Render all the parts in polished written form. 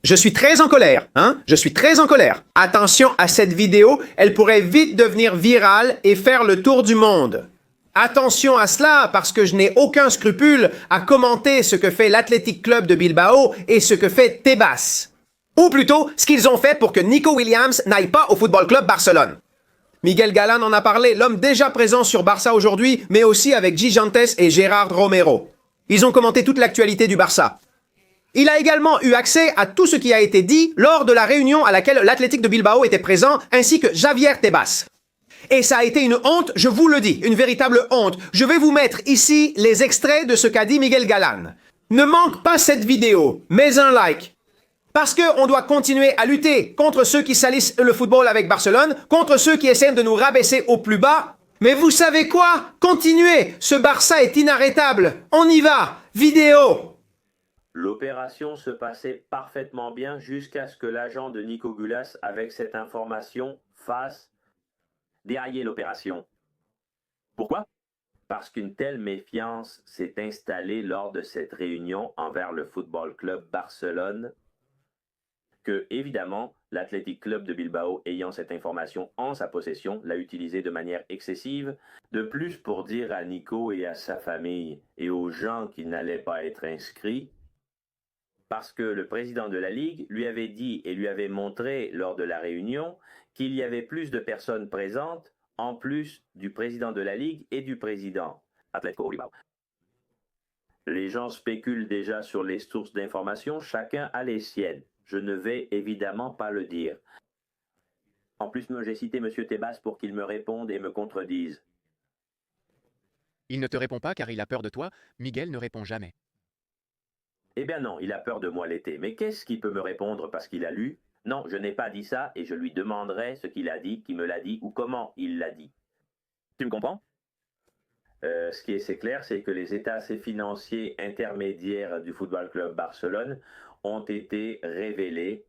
Je suis très en colère, hein? Je suis très en colère. Attention à cette vidéo, elle pourrait vite devenir virale et faire le tour du monde. Attention à cela, parce que je n'ai aucun scrupule à commenter ce que fait l'Athletic Club de Bilbao et ce que fait Tebas. Ou plutôt, ce qu'ils ont fait pour que Nico Williams n'aille pas au Football Club Barcelone. Miguel Galán en a parlé, l'homme déjà présent sur Barça aujourd'hui, mais aussi avec Gigantes et Gérard Romero. Ils ont commenté toute l'actualité du Barça. Il a également eu accès à tout ce qui a été dit lors de la réunion à laquelle l'Athletic de Bilbao était présent, ainsi que Javier Tebas. Et ça a été une honte, je vous le dis, une véritable honte. Je vais vous mettre ici les extraits de ce qu'a dit Miguel Galán. Ne manque pas cette vidéo, mets un like. Parce qu'on doit continuer à lutter contre ceux qui salissent le football avec Barcelone, contre ceux qui essaient de nous rabaisser au plus bas. Mais vous savez quoi? Continuez, ce Barça est inarrêtable. On y va, vidéo. L'opération se passait parfaitement bien jusqu'à ce que l'agent de Nico Gulas, avec cette information, fasse dérailler l'opération. Pourquoi? Parce qu'une telle méfiance s'est installée lors de cette réunion envers le Football Club Barcelone que, évidemment, l'Athletic Club de Bilbao, ayant cette information en sa possession, l'a utilisée de manière excessive, de plus pour dire à Nico et à sa famille et aux gens qui n'allaient pas être inscrits, parce que le président de la Ligue lui avait dit et lui avait montré lors de la réunion qu'il y avait plus de personnes présentes en plus du président de la Ligue et du président. Atlético Bilbao. Les gens spéculent déjà sur les sources d'information, chacun a les siennes. Je ne vais évidemment pas le dire. En plus, j'ai cité M. Tebas pour qu'il me réponde et me contredise. Il ne te répond pas car il a peur de toi. Miguel ne répond jamais. Eh bien non, il a peur de moi l'été. Mais qu'est-ce qu'il peut me répondre parce qu'il a lu? Non, je n'ai pas dit ça et je lui demanderai ce qu'il a dit, qui me l'a dit ou comment il l'a dit. Tu me comprends? Ce qui est clair, c'est que les états financiers intermédiaires du Football Club Barcelone ont été révélés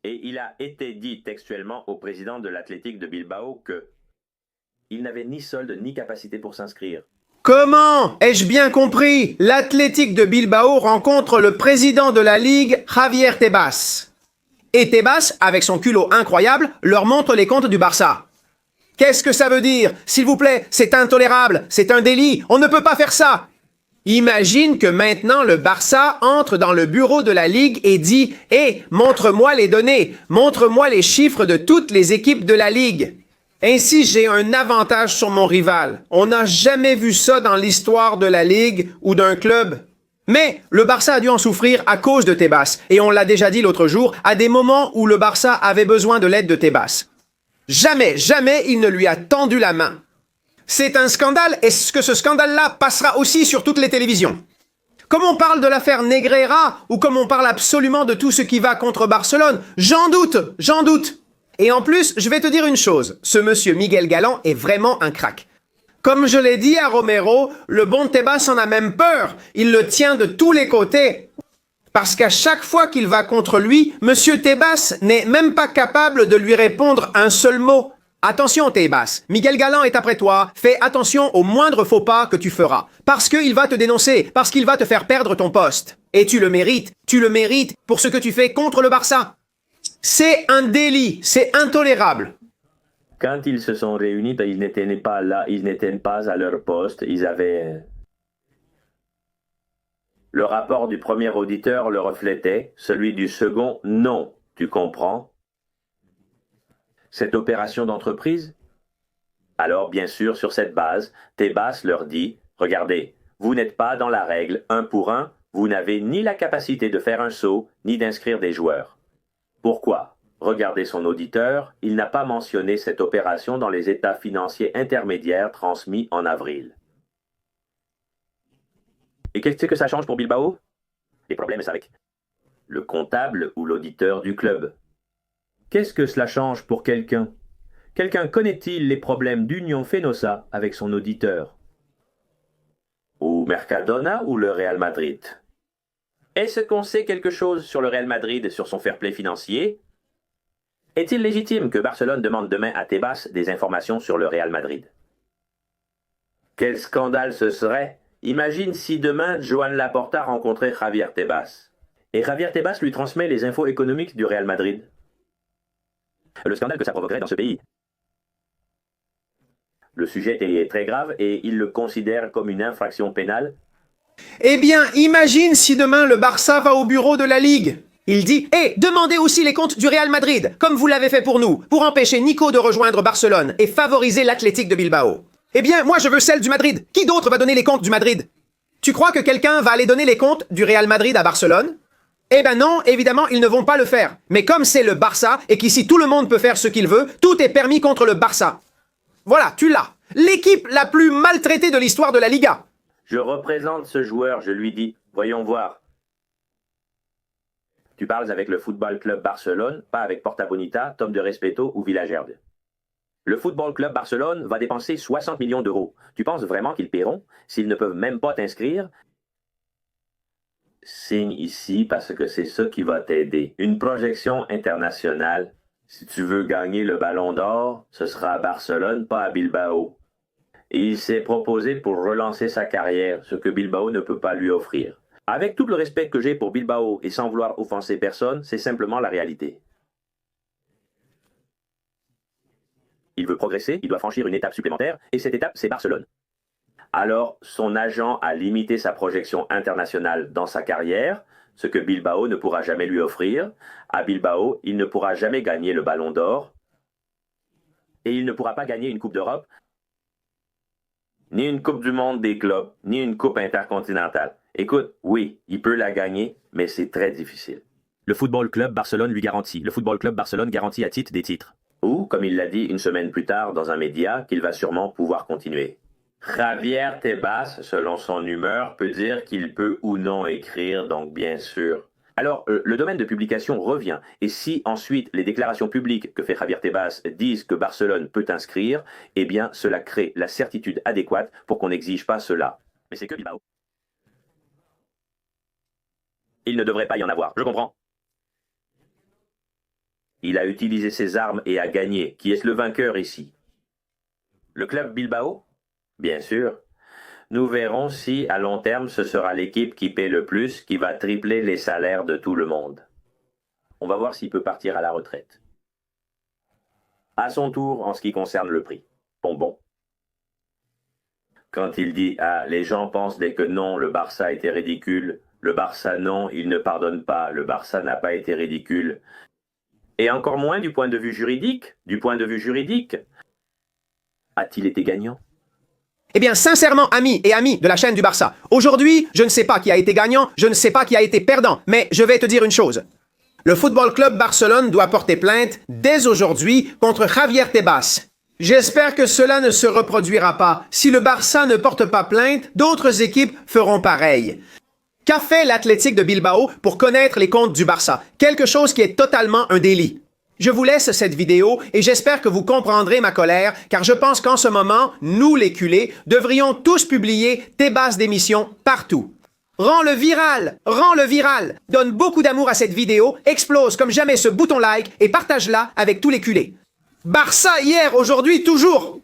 et il a été dit textuellement au président de l'Athletic de Bilbao que il n'avait ni solde ni capacité pour s'inscrire. Comment? Ai-je bien compris? L'Athletic de Bilbao rencontre le président de la Ligue, Javier Tebas. Et Tebas, avec son culot incroyable, leur montre les comptes du Barça. Qu'est-ce que ça veut dire? S'il vous plaît, c'est intolérable, c'est un délit, on ne peut pas faire ça. Imagine que maintenant le Barça entre dans le bureau de la Ligue et dit « Hé, montre-moi les données, montre-moi les chiffres de toutes les équipes de la Ligue. » Ainsi, j'ai un avantage sur mon rival. On n'a jamais vu ça dans l'histoire de la Ligue ou d'un club. Mais le Barça a dû en souffrir à cause de Tebas. Et on l'a déjà dit l'autre jour, à des moments où le Barça avait besoin de l'aide de Tebas. Jamais, jamais il ne lui a tendu la main. C'est un scandale. Est-ce que ce scandale-là passera aussi sur toutes les télévisions? Comme on parle de l'affaire Negreira ou comme on parle absolument de tout ce qui va contre Barcelone, j'en doute, j'en doute. Et en plus, je vais te dire une chose, ce monsieur Miguel Galán est vraiment un crack. Comme je l'ai dit à Romero, le bon Tebas en a même peur, il le tient de tous les côtés. Parce qu'à chaque fois qu'il va contre lui, monsieur Tebas n'est même pas capable de lui répondre un seul mot. Attention Tebas, Miguel Galán est après toi, fais attention au moindre faux pas que tu feras. Parce qu'il va te dénoncer, parce qu'il va te faire perdre ton poste. Et tu le mérites pour ce que tu fais contre le Barça. C'est un délit, c'est intolérable. Quand ils se sont réunis, ils n'étaient pas là, ils n'étaient pas à leur poste, ils avaient... Le rapport du premier auditeur le reflétait, celui du second, non, tu comprends? Cette opération d'entreprise? Alors, bien sûr, sur cette base, Tebas leur dit, regardez, vous n'êtes pas dans la règle 1 pour 1, vous n'avez ni la capacité de faire un saut, ni d'inscrire des joueurs. Pourquoi? Regardez son auditeur, il n'a pas mentionné cette opération dans les états financiers intermédiaires transmis en avril. Et qu'est-ce que ça change pour Bilbao? Les problèmes avec le comptable ou l'auditeur du club. Qu'est-ce que cela change pour quelqu'un? Quelqu'un connaît-il les problèmes d'Union Fenosa avec son auditeur? Ou Mercadona ou le Real Madrid? Est-ce qu'on sait quelque chose sur le Real Madrid, sur son fair play financier? Est-il légitime que Barcelone demande demain à Tebas des informations sur le Real Madrid? Quel scandale ce serait! Imagine si demain Joan Laporta rencontrait Javier Tebas. Et Javier Tebas lui transmet les infos économiques du Real Madrid. Le scandale que ça provoquerait dans ce pays. Le sujet est très grave et il le considère comme une infraction pénale. Eh bien, imagine si demain le Barça va au bureau de la Ligue. Il dit « Hé, demandez aussi les comptes du Real Madrid, comme vous l'avez fait pour nous, pour empêcher Nico de rejoindre Barcelone et favoriser l'Athletic de Bilbao. Eh bien, moi je veux celle du Madrid. Qui d'autre va donner les comptes du Madrid? Tu crois que quelqu'un va aller donner les comptes du Real Madrid à Barcelone? Eh ben non, évidemment, ils ne vont pas le faire. Mais comme c'est le Barça, et qu'ici tout le monde peut faire ce qu'il veut, tout est permis contre le Barça. Voilà, tu l'as. L'équipe la plus maltraitée de l'histoire de la Liga. Je représente ce joueur, je lui dis, voyons voir. Tu parles avec le Football Club Barcelone, pas avec Porta Bonita, Tom de Respeto ou Villagerde. Le Football Club Barcelone va dépenser 60 millions d'euros. Tu penses vraiment qu'ils paieront s'ils ne peuvent même pas t'inscrire? Signe ici parce que c'est ça qui va t'aider. Une projection internationale. Si tu veux gagner le Ballon d'Or, ce sera à Barcelone, pas à Bilbao. Et il s'est proposé pour relancer sa carrière, ce que Bilbao ne peut pas lui offrir. Avec tout le respect que j'ai pour Bilbao et sans vouloir offenser personne, c'est simplement la réalité. Il veut progresser, il doit franchir une étape supplémentaire, et cette étape, c'est Barcelone. Alors, son agent a limité sa projection internationale dans sa carrière, ce que Bilbao ne pourra jamais lui offrir. À Bilbao, il ne pourra jamais gagner le Ballon d'Or, et il ne pourra pas gagner une Coupe d'Europe, ni une Coupe du Monde des clubs, ni une Coupe intercontinentale. Écoute, oui, il peut la gagner, mais c'est très difficile. Le Football Club Barcelone lui garantit. Le Football Club Barcelone garantit à titre des titres. Ou, comme il l'a dit une semaine plus tard dans un média, qu'il va sûrement pouvoir continuer. Javier Tebas, selon son humeur, peut dire qu'il peut ou non écrire, donc bien sûr. Alors, le domaine de publication revient, et si ensuite les déclarations publiques que fait Javier Tebas disent que Barcelone peut inscrire, eh bien cela crée la certitude adéquate pour qu'on n'exige pas cela. Mais c'est que Bilbao. Il ne devrait pas y en avoir, je comprends. Il a utilisé ses armes et a gagné. Qui est le vainqueur ici? Le club Bilbao? Bien sûr. Nous verrons si, à long terme, ce sera l'équipe qui paie le plus, qui va tripler les salaires de tout le monde. On va voir s'il peut partir à la retraite. À son tour, en ce qui concerne le prix. Bonbon. Quand il dit « Ah, les gens pensent dès que non, le Barça était ridicule. Le Barça non, il ne pardonne pas. Le Barça n'a pas été ridicule. » Et encore moins du point de vue juridique. Du point de vue juridique, a-t-il été gagnant? Eh bien, sincèrement, amis et amis de la chaîne du Barça, aujourd'hui, je ne sais pas qui a été gagnant, je ne sais pas qui a été perdant, mais je vais te dire une chose. Le Football Club Barcelone doit porter plainte dès aujourd'hui contre Javier Tebas. J'espère que cela ne se reproduira pas. Si le Barça ne porte pas plainte, d'autres équipes feront pareil. Qu'a fait l'Athletic de Bilbao pour connaître les comptes du Barça? Quelque chose qui est totalement un délit. Je vous laisse cette vidéo et j'espère que vous comprendrez ma colère, car je pense qu'en ce moment, nous les culés, devrions tous publier Tebas démission partout. Rends-le viral! Rends-le viral! Donne beaucoup d'amour à cette vidéo, explose comme jamais ce bouton like et partage-la avec tous les culés. Barça hier, aujourd'hui, toujours!